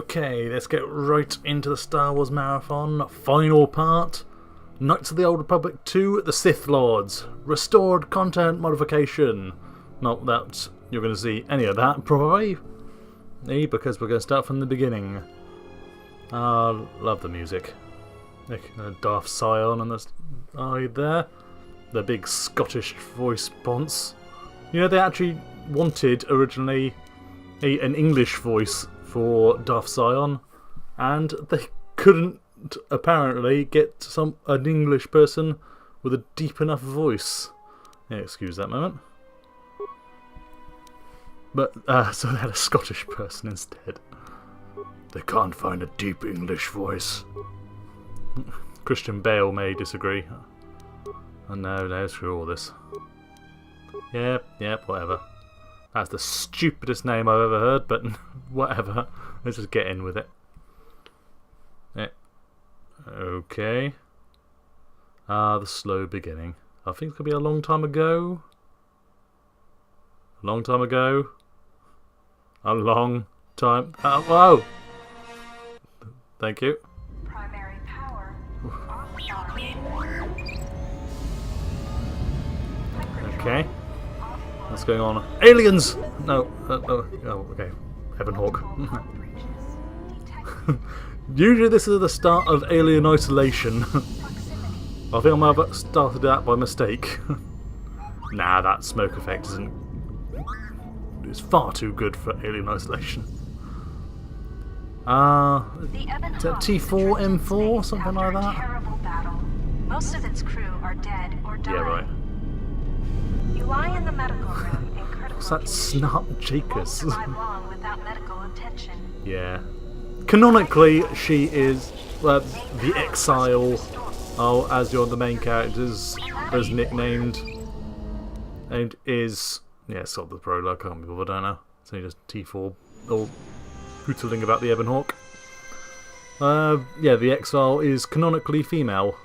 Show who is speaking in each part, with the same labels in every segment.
Speaker 1: Okay, let's get right into the Star Wars Marathon. Final part. Knights of the Old Republic 2, the Sith Lords. Restored content modification. Not that you're going to see any of that, probably. Because we're going to start from the beginning. Love the music. Darth Sion on the side there. The big Scottish voice ponce. You know, they actually wanted originally an English voice for Darth Sion, and they couldn't apparently get an English person with a deep enough voice. Yeah, excuse that moment. But so they had a Scottish person instead. They can't find a deep English voice. Christian Bale may disagree. Oh no, screw all this. Yep, whatever. That's the stupidest name I've ever heard, but whatever. Let's just get in with it. Yeah. Okay. The slow beginning. I think it's going to be a long time ago. A long time ago. A long time. Whoa! Thank you.
Speaker 2: Primary power.
Speaker 1: Okay. What's going on? Aliens! No. Oh, okay. Heaven Hawk. Usually this is the start of Alien Isolation. I think I might have started that by mistake. Nah, that smoke effect isn't... It's far too good for Alien Isolation. Is that T4, M4, something like that?
Speaker 2: Most of its crew are dead or dying.
Speaker 1: Yeah, right.
Speaker 2: You lie in the medical room in critical
Speaker 1: What's that
Speaker 2: condition.
Speaker 1: snap
Speaker 2: You won't
Speaker 1: Jacobs?
Speaker 2: survive long without medical attention.
Speaker 1: Yeah. Canonically, she is the Exile, as you're the main characters, as nicknamed, and is... Yeah, it's sort of the prologue, can't be bothered, I don't know. It's only just T4, all hootling about the Ebon Hawk. Yeah, the Exile is canonically female.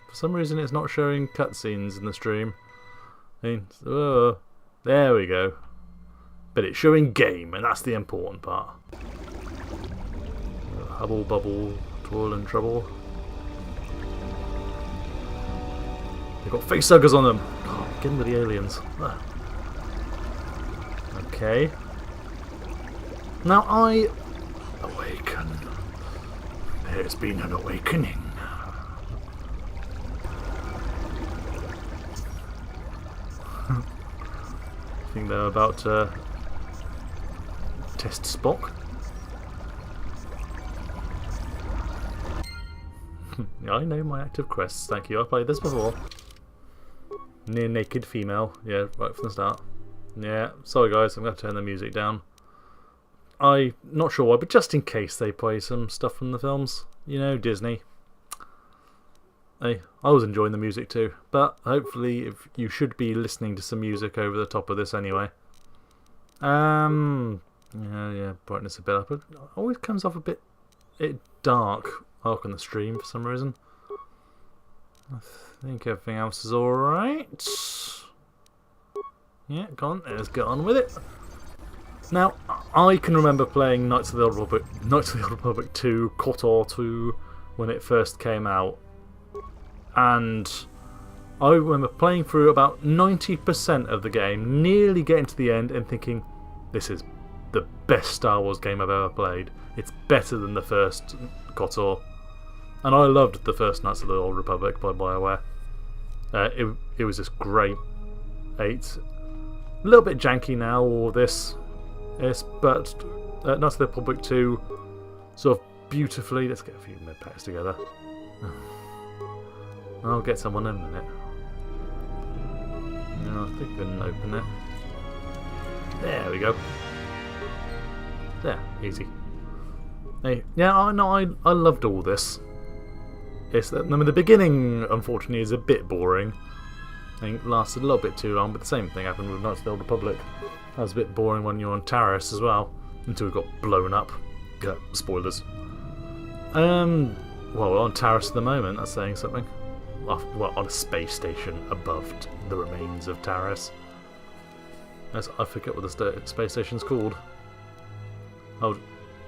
Speaker 1: For some reason it's not showing cutscenes in the stream. There we go. But it's showing game, and that's the important part. Hubble, bubble, toil and trouble. They've got facehuggers on them. Oh, get in with the aliens. Okay. Now I awaken. There's been an awakening. I think they're about to test Spock. Yeah, I know my active quests, thank you. I played this before. Near naked female, yeah, right from the start. Yeah, sorry guys, I'm going to turn the music down. I'm not sure why, but just in case they play some stuff from the films. You know, Disney. Hey, I was enjoying the music too, but hopefully if you should be listening to some music over the top of this anyway. Yeah, brightness a bit up. It always comes off a bit dark on the stream for some reason. I think everything else is alright. Yeah, go on, let's get on with it. Now, I can remember playing Knights of the Old Republic 2, KOTOR 2, when it first came out. And I remember playing through about 90% of the game, nearly getting to the end and thinking, this is the best Star Wars game I've ever played. It's better than the first KOTOR. And I loved the first Knights of the Old Republic by Bioware. It was just great. A little bit janky now, all this. Yes, but Knights of the Republic 2 sort of beautifully... Let's get a few med packs together. I'll get someone in a minute. No, I think we can open it. There we go. There, easy. Hey, yeah, I loved all this. It's that, I mean, the beginning, unfortunately, is a bit boring. I think it lasted a little bit too long, but the same thing happened with Knights of the Old Republic. That was a bit boring when you're on Taris as well, until we got blown up. Yeah, spoilers. Well, we're on Taris at the moment, that's saying something. Well, on a space station above the remains of Taris. I forget what the space station's called. Oh,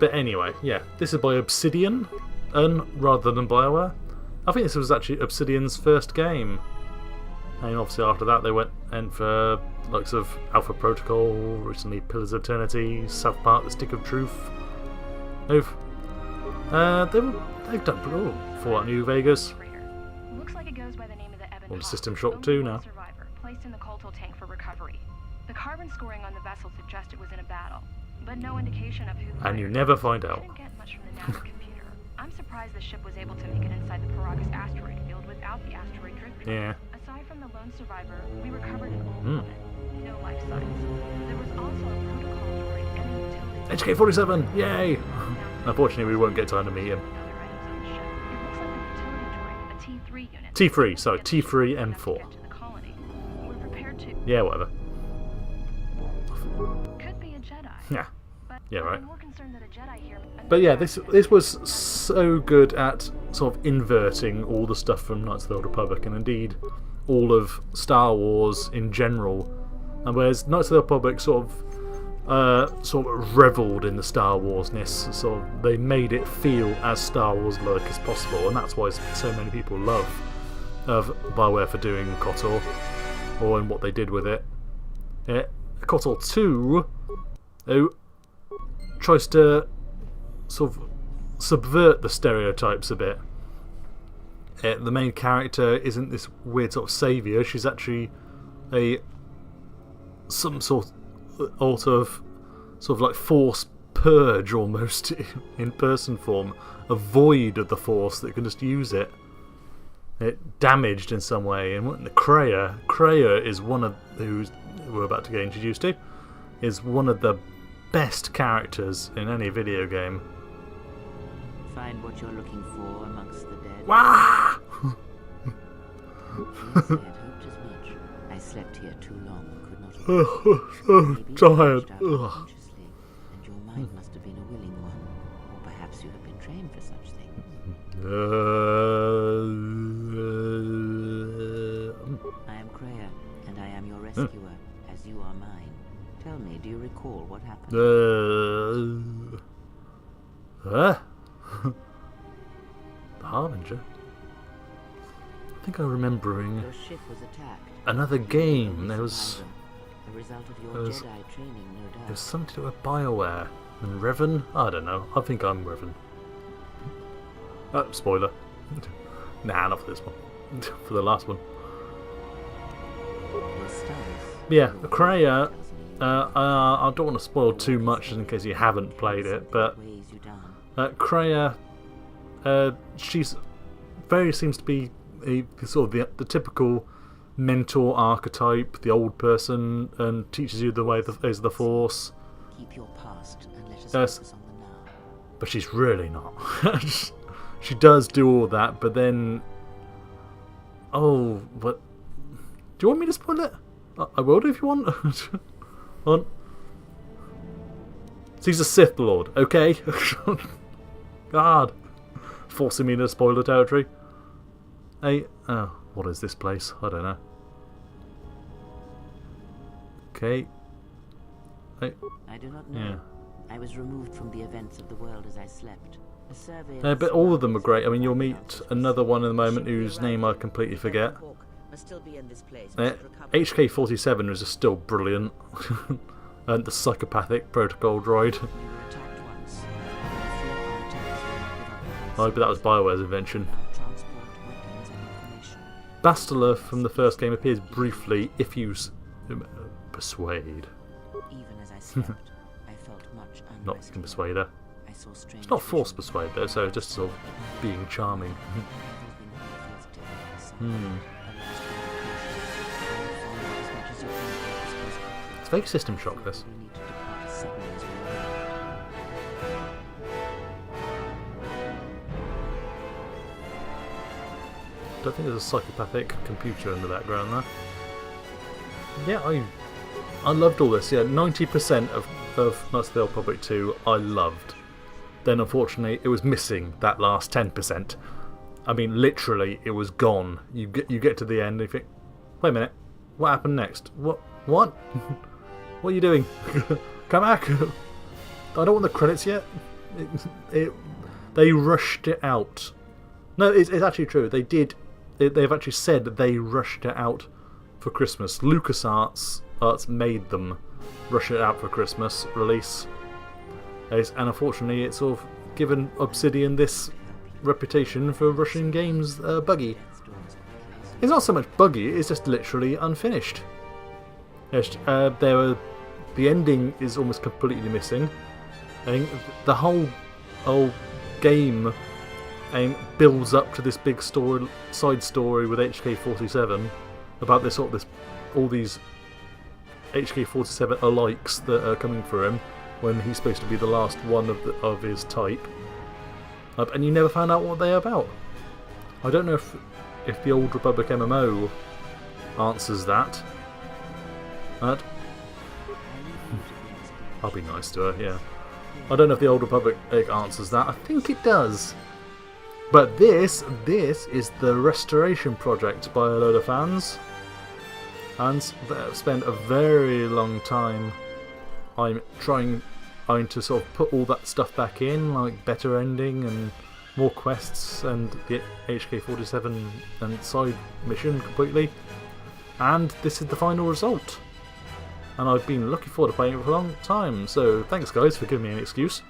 Speaker 1: But anyway, yeah, this is by Obsidian, rather than Bioware. I think this was actually Obsidian's first game. And obviously after that they went in for likes of Alpha Protocol, recently Pillars of Eternity, South Park, The Stick of Truth. They've done pretty well. Fallout New Vegas.
Speaker 2: Looks like it goes by the name of the Ebon
Speaker 1: On
Speaker 2: Hawk,
Speaker 1: System Shock
Speaker 2: only
Speaker 1: 2
Speaker 2: one
Speaker 1: now.
Speaker 2: survivor, placed in the Coltal tank for recovery. The carbon scoring on the vessel suggests it was in a battle, but no indication of who.
Speaker 1: And you never find out.
Speaker 2: Couldn't get much from the NASA computer. I'm surprised the ship was able to make it inside the Paragus asteroid field without the asteroid drift.
Speaker 1: Yeah.
Speaker 2: Aside from the lone survivor, we recovered an old
Speaker 1: Hmm.
Speaker 2: woman. No life signs. There was also a protocol droid and a utility.
Speaker 1: HK-47! Yay! Unfortunately, we won't get time to meet him.
Speaker 2: Other items on the ship. It looks like a utility droid, a T3 unit.
Speaker 1: T3, sorry, T3 M4.
Speaker 2: Get to the colony. We're prepared to.
Speaker 1: Yeah, whatever.
Speaker 2: Could be a Jedi.
Speaker 1: Yeah.
Speaker 2: But
Speaker 1: Yeah, right.
Speaker 2: I'm more concerned that a Jedi here.
Speaker 1: But yeah, this was so good at sort of inverting all the stuff from Knights of the Old Republic, and indeed all of Star Wars in general. And whereas Knights of the Old Republic sort of revelled in the Star Wars-ness, sort of they made it feel as Star Wars-like as possible, and that's why so many people love Bioware for doing KOTOR, or in what they did with it. KOTOR 2 tries to sort of subvert the stereotypes a bit. The main character isn't this weird sort of saviour, she's actually some sort of like Force purge almost in person form, a void of the Force that can just use it. Damaged in some way. And the Kreia is one of who we're about to get introduced to, is one of the best characters in any video game.
Speaker 3: Find what you're looking for amongst the dead.
Speaker 1: Wah!
Speaker 3: Yes, I had hoped as much. I slept here too long and could not.
Speaker 1: So
Speaker 3: Maybe you
Speaker 1: tired.
Speaker 3: reached out unconsciously, and your mind must have been a willing one, or perhaps you have been trained for such things. I am Kreia, and I am your rescuer, as you are mine. Tell me, do you recall what happened?
Speaker 1: The Harbinger? I think I'm remembering
Speaker 3: Your ship was attacked.
Speaker 1: another game. There was
Speaker 3: The result of your
Speaker 1: there was-
Speaker 3: Jedi training, no doubt.
Speaker 1: there's something to do with Bioware and Revan. I don't know. I think I'm Revan. Spoiler. Nah, not for this one. For the last one.
Speaker 3: Your stance.
Speaker 1: Yeah,
Speaker 3: Your
Speaker 1: Kreia.
Speaker 3: tells me
Speaker 1: I don't want to spoil too much in case you haven't played it, but
Speaker 3: weighs you down.
Speaker 1: Kreia, she's seems to be sort of the typical mentor archetype, the old person, and teaches you the way is the Force.
Speaker 3: Keep your past and let us
Speaker 1: Yes.
Speaker 3: focus on the now.
Speaker 1: But she's really not. She does do all that, but then... Oh, but... Do you want me to spoil it? I will do if you want. On. So he's a Sith Lord, okay? God. Forcing me into spoiler territory. Hey, oh, what is this place? I don't know. Okay. Hey,
Speaker 3: I do not know.
Speaker 1: yeah.
Speaker 3: I was removed from the events of the world as I slept. A survey of
Speaker 1: But
Speaker 3: the
Speaker 1: all of them are
Speaker 3: surroundings
Speaker 1: great. I mean, you'll
Speaker 3: pointed
Speaker 1: meet
Speaker 3: out that
Speaker 1: another one in a moment
Speaker 3: ship we
Speaker 1: whose
Speaker 3: arrived
Speaker 1: name I
Speaker 3: at,
Speaker 1: completely
Speaker 3: the
Speaker 1: forget.
Speaker 3: Hawk, must still be in this place. We should recover it.
Speaker 1: HK-47 is still brilliant. And the psychopathic protocol droid.
Speaker 3: We were attacked once. and I fear our attacks will not give up once.
Speaker 1: Oh, but that was Bioware's invention.
Speaker 3: Without transport, weapons, and information.
Speaker 1: Bastila from the first game appears briefly if you persuade.
Speaker 3: Even as I slept, I felt much unrest.
Speaker 1: Not you can persuade her.
Speaker 3: I saw strange
Speaker 1: It's not force
Speaker 3: visions.
Speaker 1: persuade though, so just sort of being charming.
Speaker 3: Everything here feels dead inside.
Speaker 1: Hmm.
Speaker 3: A lost communication. I will follow as much as you can as possible.
Speaker 1: It's very System Shock, this.
Speaker 3: We need to depart as suddenly as we arrive.
Speaker 1: Don't think there's a psychopathic computer in the background there. Yeah, I loved all this. Yeah, 90% of Knights of the Old Republic 2 I loved. Then unfortunately it was missing that last 10%. I mean, literally, it was gone. You get to the end and you think, wait a minute, what happened next? What? What are you doing? Come back! I don't want the credits yet. They rushed it out. No, it's actually true. They did. They've actually said that they rushed it out for Christmas. LucasArts made them rush it out for Christmas release. And unfortunately, it's sort of given Obsidian this reputation for rushing games buggy. It's not so much buggy, it's just literally unfinished. The ending is almost completely missing. I think the whole game builds up to this big side story with HK-47 about all these HK-47 alikes that are coming for him when he's supposed to be the last one of his type. And you never found out what they're about. I don't know if the Old Republic MMO answers that. I'll be nice to her, yeah. I don't know if the Old Republic answers that. I think it does. But this is the restoration project by a load of fans. And they've spent a very long time trying to sort of put all that stuff back in, like better ending and more quests and the HK-47 and side mission completely. And this is the final result. And I've been looking forward to playing it for a long time, so thanks guys for giving me an excuse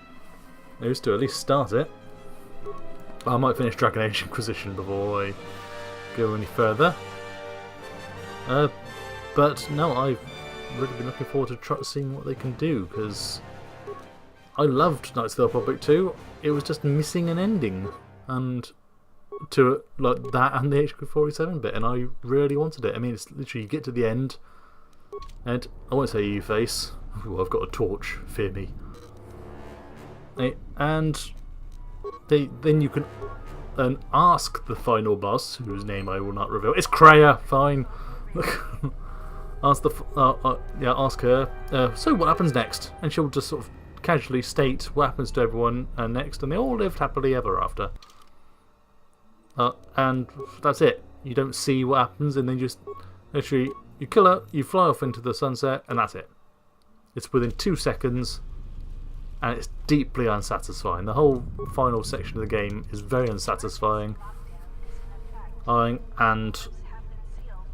Speaker 1: to at least start it. I might finish Dragon Age Inquisition before I go any further. But no, I've really been looking forward to seeing what they can do, because I loved Knights of the Old Republic 2. It was just missing an ending, and to like that and the HK-47 bit, and I really wanted it. I mean, it's literally you get to the end, and I won't say you face. Ooh, I've got a torch. Fear me. And then you can ask the final boss, whose name I will not reveal. It's Kreia. Fine. Ask her. So what happens next? And she'll just sort of casually state what happens to everyone next, and they all lived happily ever after. And that's it. You don't see what happens, and then just literally you kill her, you fly off into the sunset, and that's it. It's within 2 seconds, and it's deeply unsatisfying. The whole final section of the game is very unsatisfying. And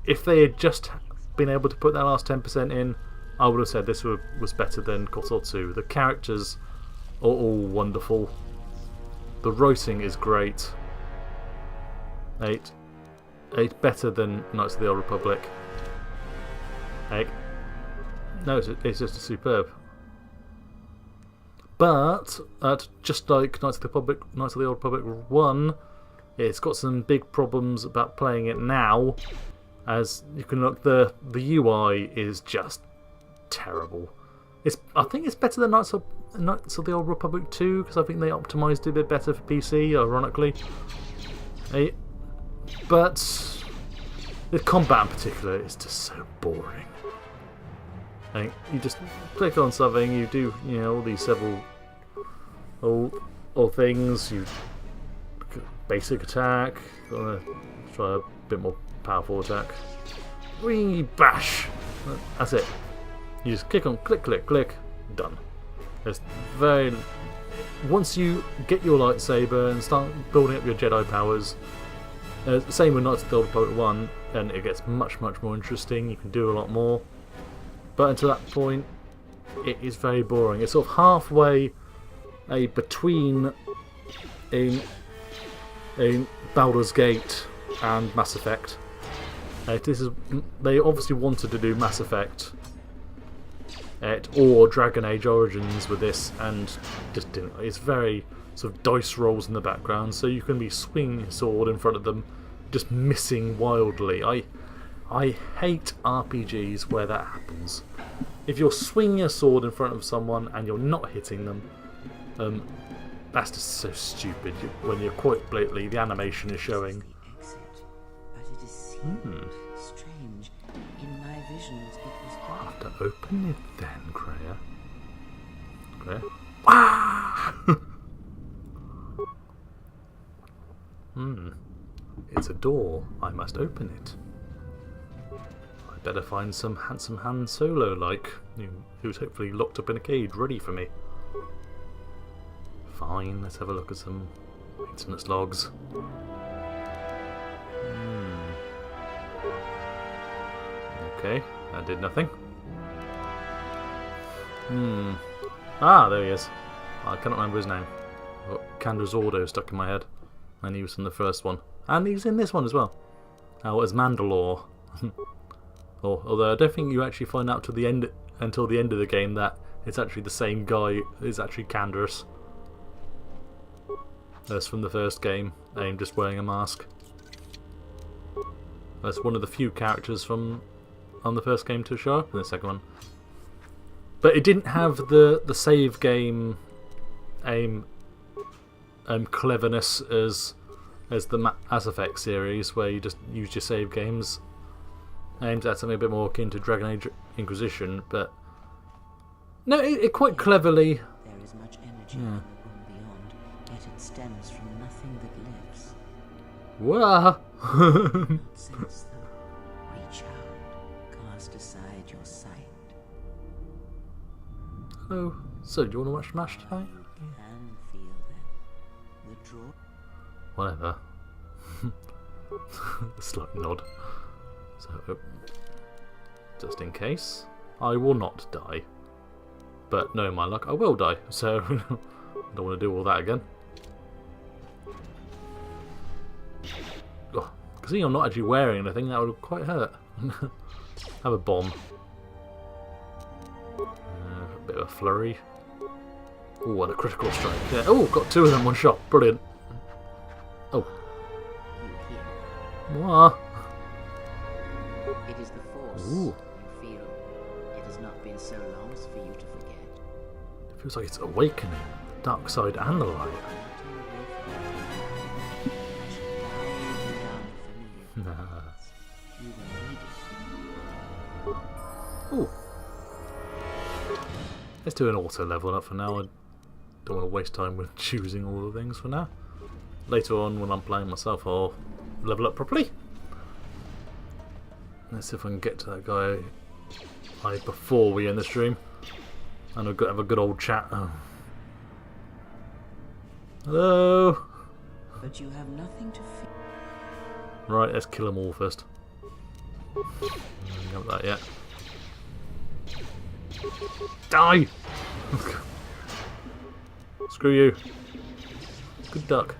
Speaker 1: if they had just been able to put that last 10% in, I would have said this was better than KOTOR 2. The characters are all wonderful. The writing is great. It's better than Knights of the Old Republic. No, it's just superb. But just like Knights of the Old Republic 1, it's got some big problems about playing it now. As you can look, the UI is just terrible. I think it's better than Knights of the Old Republic 2, because I think they optimised it a bit better for PC, ironically. But the combat in particular is just so boring. You just click on something, you do all these several all things. You basic attack, try a bit more powerful attack. Wee bash. That's it. You just click on click, done. It's once you get your lightsaber and start building up your Jedi powers. Same with Knights of the Old Republic 1, and it gets much more interesting. You can do a lot more. But until that point, it is very boring. It's sort of halfway between a Baldur's Gate and Mass Effect. They obviously wanted to do Mass Effect or Dragon Age Origins with this, and just didn't. It's very sort of dice rolls in the background, so you can be swinging a sword in front of them, just missing wildly. I hate RPGs where that happens. If you're swinging a sword in front of someone and you're not hitting them, that's just so stupid. When you're quite blatantly, the animation is showing.
Speaker 3: Strange. In my visions, it was
Speaker 1: I'll have to open it then, Kreia. Ah! It's a door. I must open it. I better find some handsome Han Solo-like, who's hopefully locked up in a cage, ready for me. Fine, let's have a look at some maintenance logs. Okay, that did nothing. Ah, there he is. I cannot remember his name. I've got Canda's Ordo stuck in my head. And he was from the first one. And he's in this one as well. Oh, as Mandalore. Although I don't think you actually find out until the end of the game that it's actually the same guy. It's actually Candace. That's from the first game. I'm just wearing a mask. That's one of the few characters on the first game to show up in the second one. But it didn't have the save game cleverness as the Mass Effect series, where you just use your save games. Aimed at something a bit more akin to Dragon Age Inquisition, but no, it quite cleverly.
Speaker 3: There is much energy in the room beyond, yet it stems from nothing that lives.
Speaker 1: Wah!
Speaker 3: Sense them. Reach out. Cast aside your sight.
Speaker 1: Oh, so do you want to watch MASH tonight?
Speaker 3: You can feel them. The draw.
Speaker 1: Whatever. A slight nod. So, just in case, I will not die. But knowing my luck, I will die. So, I don't want to do all that again. Because I'm not actually wearing anything, that would quite hurt. Have a bomb. A bit of a flurry. Oh, and a critical strike. Yeah. Oh, got two of them in one shot. Brilliant. Oh. What?
Speaker 3: It is the Force.
Speaker 1: Ooh.
Speaker 3: You feel it has not been so long as for you to forget.
Speaker 1: It feels like it's awakening. The dark side and the light. Nah.
Speaker 3: You will need it.
Speaker 1: Ooh. Let's do an auto level up for now. I don't want to waste time with choosing all the things for now. Later on, when I'm playing myself, I'll level up properly. Let's see if I can get to that guy before we end the stream. And we'll have a good old chat. Oh. Hello?
Speaker 3: But you have nothing to fear.
Speaker 1: Right, let's kill them all first. Haven't got that yet. Die! Screw you. Good duck.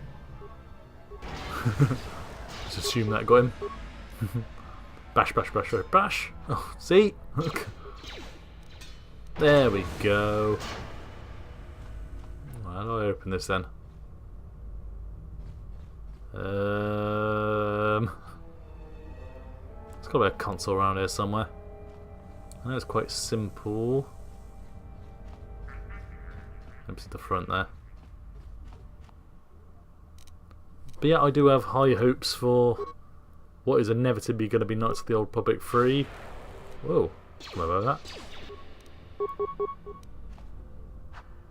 Speaker 1: Just assume that got him. Bash, bash, bash, bash, bash. Oh, see? There we go. Well, how do I open this then? There's got to be a console around here somewhere. I know it's quite simple. Let me see the front there. But yeah, I do have high hopes for what is inevitably going to be Knights of the Old Republic 3. Whoa, what about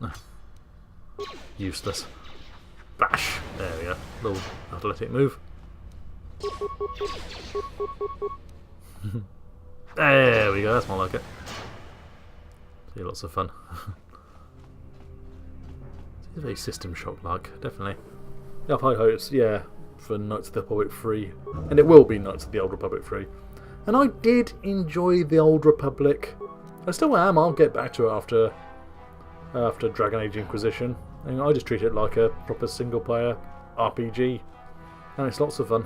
Speaker 1: that? Useless. Bash! There we go. Little athletic move. There we go, that's more like it. See, lots of fun. It's very System Shock like, definitely. I have high hopes, yeah, for Knights of the Republic 3. And it will be Knights of the Old Republic 3. And I did enjoy the Old Republic. I still am, I'll get back to it after Dragon Age Inquisition. And I just treat it like a proper single player RPG. And it's lots of fun.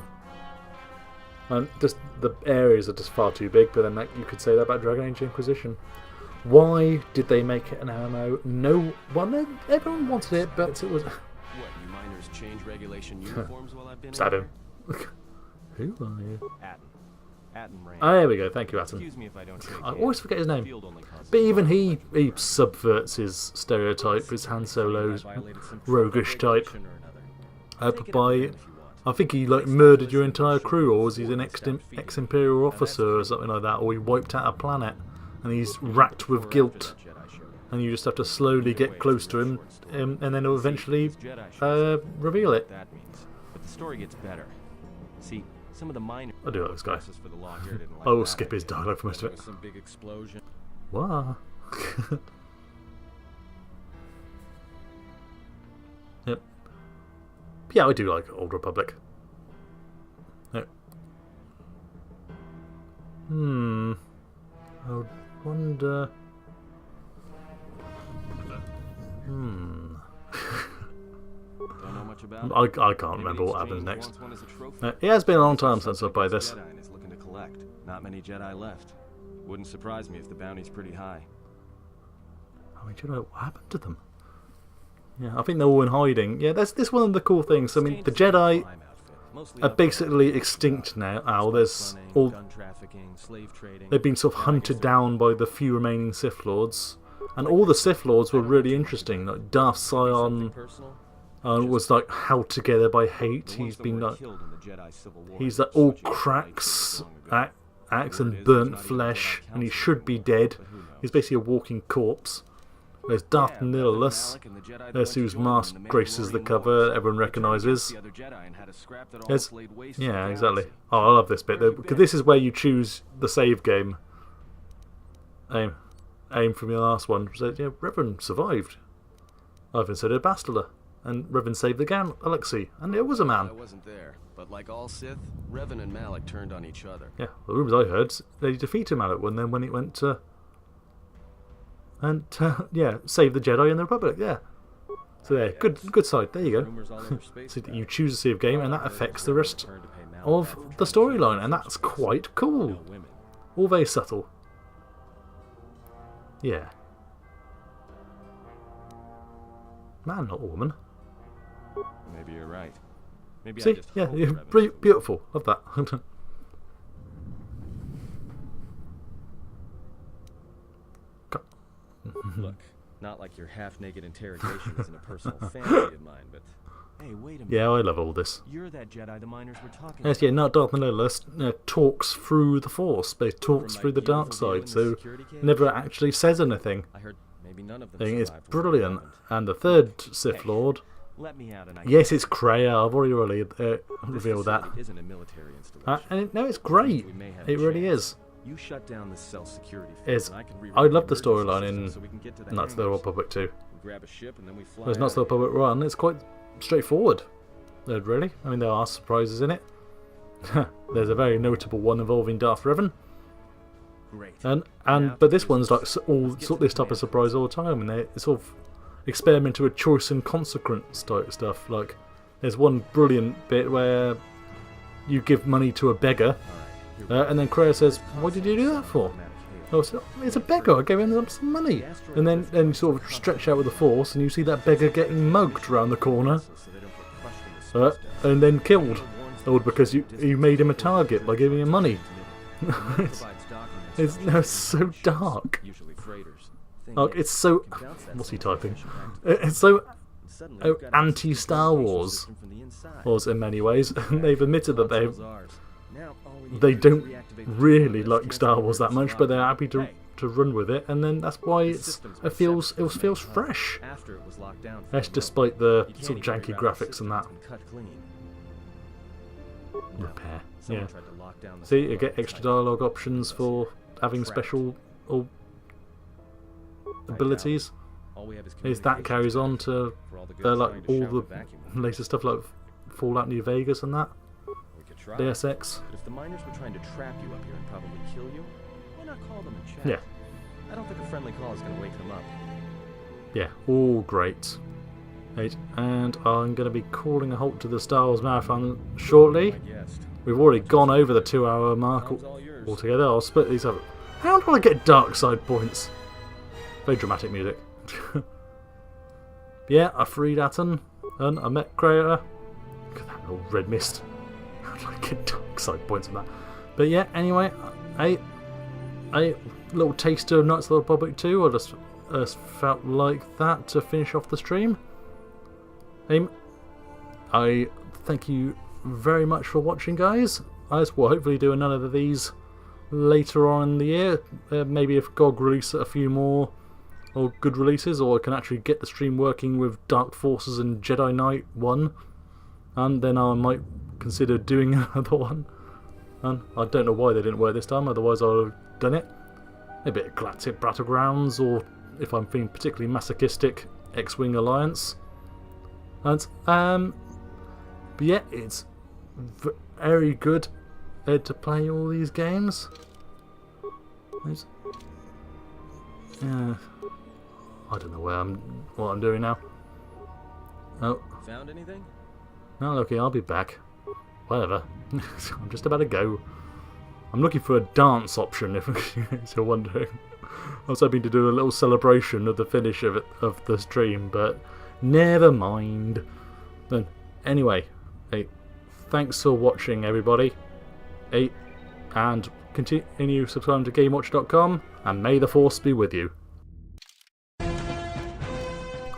Speaker 1: And just the areas are just far too big, but then you could say that about Dragon Age Inquisition. Why did they make it an MMO? No one, everyone wanted it, but it was.
Speaker 4: What, you miners change regulation uniforms while I've been
Speaker 1: Stab
Speaker 4: in
Speaker 1: him. Who are you?
Speaker 4: Atten Rain.
Speaker 1: Oh, there we go. Thank you, Atten.
Speaker 4: Excuse me if I don't shake
Speaker 1: I always forget his name.
Speaker 4: Field only causes
Speaker 1: But even he subverts his stereotype, his Han Solo's roguish type. By, I think he like murdered your entire crew, or was he an ex-Imperial officer or something like that, or he wiped out a planet, and he's racked with guilt, and you just have to slowly get close to him, and then he'll eventually reveal it.
Speaker 4: That means. But the story gets better. See, some of the minor
Speaker 1: I do like this guy.
Speaker 4: for the law here didn't like
Speaker 1: I will
Speaker 4: that
Speaker 1: skip his
Speaker 4: idea.
Speaker 1: dialogue for most of
Speaker 4: There
Speaker 1: it.
Speaker 4: was some big explosion.
Speaker 1: Wow. Yep. Yeah, I do like Old Republic. Yep. I would wonder...
Speaker 4: Don't know much about
Speaker 1: I can't remember what happens next. It has been a long time since I played this.
Speaker 4: Jedi and is looking to collect. Not many Jedi left. Wouldn't surprise me if the bounty's pretty high.
Speaker 1: I mean, do you know what happened to them? Yeah, I think they're all in hiding. Yeah, that's one of the cool things. I mean, the Jedi are basically extinct now. There's all... They've been sort of hunted down by the few remaining Sith Lords. And all the Sith Lords were really interesting. Like Darth Sion was like held together by hate. He's been like... He's like all cracks, axe and burnt flesh. And he should be dead. He's basically a walking corpse. There's Darth Nihilus. There's whose mask graces the cover, everyone recognises. Yeah, exactly. Oh, I love this bit, because this is where you choose the save game. Aim from your last one. So, yeah, Revan survived. I've considered Bastila. And Revan saved the galaxy. And it was a man.
Speaker 5: I wasn't there, but like all Sith, Revan and Malak turned on each other.
Speaker 1: Yeah, the rumours I heard, they defeated Malak and then when it went to... And, yeah, save the Jedi in the Republic, yeah. So there, good side, there you go. So you choose a save game and that affects the rest of the storyline, and that's quite cool. All very subtle. Yeah. Man, not a woman.
Speaker 4: Maybe you're right. Maybe
Speaker 1: See,
Speaker 4: I just
Speaker 1: yeah,
Speaker 4: hope
Speaker 1: you're
Speaker 4: Revan's
Speaker 1: beautiful. Love that.
Speaker 4: Look, not like your half-naked interrogation isn't a personal fantasy of mine, but hey, wait a minute.
Speaker 1: Yeah, I love all this.
Speaker 4: You're that Jedi the miners were talking
Speaker 1: Yes,
Speaker 4: about.
Speaker 1: yeah, not Darth Nihilus talks through the Force, but he talks through the dark side, so never actually says anything.
Speaker 4: I heard maybe none of them
Speaker 1: I think it's
Speaker 4: survived.
Speaker 1: brilliant. And the third Sith Lord,
Speaker 4: Let me out and I
Speaker 1: yes, it's Kreia. I've already revealed that.
Speaker 4: Isn't a military installation.
Speaker 1: and no, it's great.
Speaker 4: We may have
Speaker 1: It
Speaker 4: a
Speaker 1: really
Speaker 4: chance.
Speaker 1: is.
Speaker 4: You shut down the cell security
Speaker 1: Is
Speaker 4: and I can
Speaker 1: I love the
Speaker 4: reroute
Speaker 1: storyline
Speaker 4: emergency
Speaker 1: in
Speaker 4: system so we can get to the
Speaker 1: Knights of the
Speaker 4: hangars.
Speaker 1: Old Republic 2.
Speaker 4: We grab a ship and then we fly
Speaker 1: There's Knights of the
Speaker 4: out of here.
Speaker 1: Republic 1. It's quite straightforward. Really. I mean, there are surprises in it. There's a very notable one involving Darth Revan.
Speaker 4: Great.
Speaker 1: But this one's like this type of surprise all the time, and they sort of experiment with choice and consequence type stuff. Like, there's one brilliant bit where you give money to a beggar, and then Kreia says, "What did you do that for?" Oh, it's a beggar. I gave him some money, and then you sort of stretch out with the Force, and you see that beggar getting mugged around the corner, and then killed, all because you made him a target by giving him money. It's so dark. Like, it's so... What's he typing? It's so anti-Star Wars in many ways. They've admitted that they don't really like Star Wars that much, but they're happy to run with it, and then that's why it feels fresh. That's despite the sort of janky graphics and that. Repair. Yeah. See, you get extra dialogue options for having special abilities. Is that carries on to like all the later stuff like Fallout New Vegas and that. Deus Ex.
Speaker 4: But if the miners were trying to trap you up here and probably kill you, why not call them and chat?
Speaker 1: Yeah.
Speaker 4: I don't think a friendly call is going to wake them up.
Speaker 1: Yeah, all great. Right, and I'm going to be calling a halt to the Star Wars Marathon shortly. We've already gone over the 2-hour mark altogether. I'll split these up. How do I get dark side points? Very dramatic music. Yeah, I freed Atten, and I met Kreia. Look at that little red mist. How do I get dark side points from that? But yeah, anyway, a little taster of Knights of the Republic 2. I just felt like that to finish off the stream. I thank you very much for watching, guys. I will hopefully do another of these later on in the year. Maybe if GOG release a few more or good releases, or I can actually get the stream working with Dark Forces and Jedi Knight 1, and then I might consider doing another one. And I don't know why they didn't work this time, otherwise I would have done it. A bit of Galactic Battlegrounds, or if I'm feeling particularly masochistic, X-Wing Alliance. And but yeah, it's very good to play all these games. Yeah, I don't know what I'm doing now. Oh,
Speaker 4: Found anything?
Speaker 1: no, okay, I'll be back. Whatever. I'm just about to go. I'm looking for a dance option, if you're wondering. I was hoping to do a little celebration of the finish of the stream, but never mind. Then, anyway, hey, thanks for watching, everybody. Hey, and continue subscribing to GameWatcher.com, and may the Force be with you.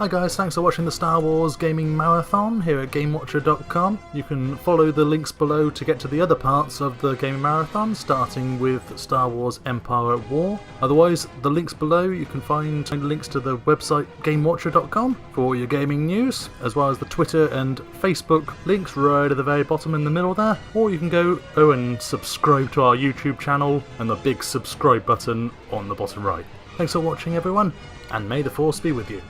Speaker 1: Hi guys, thanks for watching the Star Wars Gaming Marathon here at GameWatcher.com. You can follow the links below to get to the other parts of the Gaming Marathon, starting with Star Wars Empire at War. Otherwise, the links below you can find links to the website GameWatcher.com for all your gaming news, as well as the Twitter and Facebook links right at the very bottom in the middle there. Or you can go and subscribe to our YouTube channel and the big subscribe button on the bottom right. Thanks for watching everyone, and may the Force be with you.